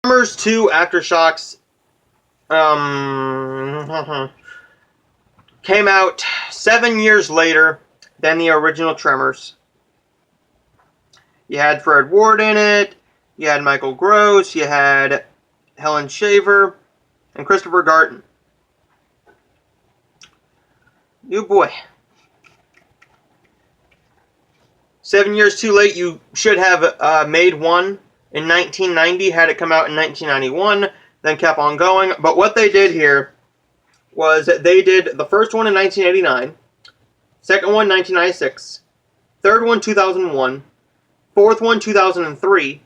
Tremors 2 Aftershocks came out 7 years later than the original Tremors. You had Fred Ward in it, you had Michael Gross, you had Helen Shaver, and Christopher Garten. Oh boy. 7 years too late. You should have made one in 1990, had it come out in 1991, then kept on going. But what they did here was they did the first one in 1989, second one 1996, third one 2001, fourth one 2003,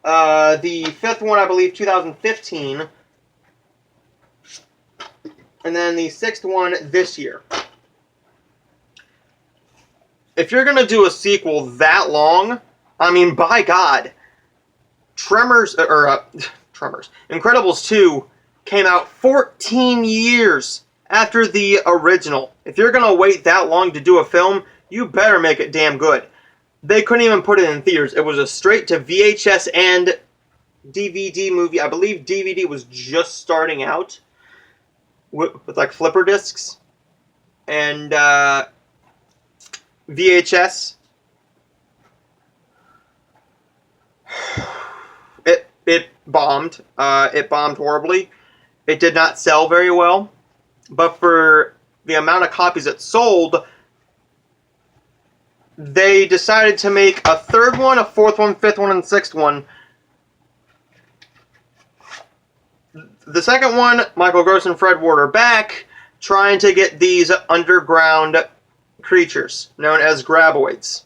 the fifth one I believe 2015, and then the sixth one this year. If you're going to do a sequel that long, I mean, by God, Tremors, Incredibles 2 came out 14 years after the original. If you're going to wait that long to do a film, you better make it damn good. They couldn't even put it in theaters. It was a straight to VHS and DVD movie. I believe DVD was just starting out with like flipper discs. And VHS. It bombed. It bombed horribly. It did not sell very well. But for the amount of copies it sold, they decided to make a third one, a fourth one, fifth one, and sixth one. The second one, Michael Gross and Fred Ward are back, trying to get these underground creatures known as graboids.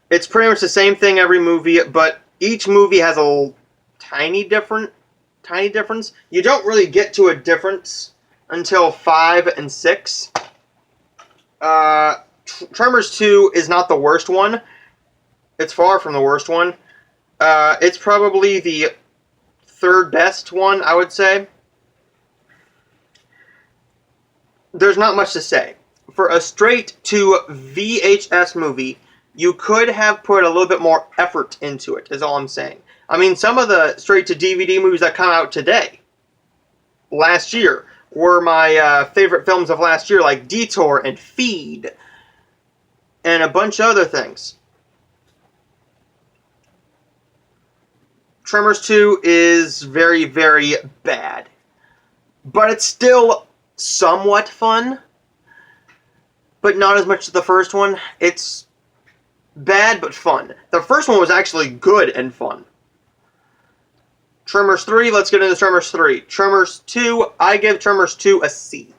It's pretty much the same thing every movie, but each movie has a tiny difference. You don't really get to a difference until 5 and 6. Tremors 2 is not the worst one. It's far from the worst one. It's probably the third best one, I would say. There's not much to say. For a straight to VHS movie, you could have put a little bit more effort into it, is all I'm saying. I mean, some of the straight to DVD movies that come out today, last year, were my favorite films of last year, like Detour and Feed, and a bunch of other things. Tremors 2 is very, very bad. But it's still somewhat fun, but not as much as the first one. It's bad, but fun. The first one was actually good and fun. Tremors 3, let's get into Tremors 3. Tremors 2, I give Tremors 2 a C.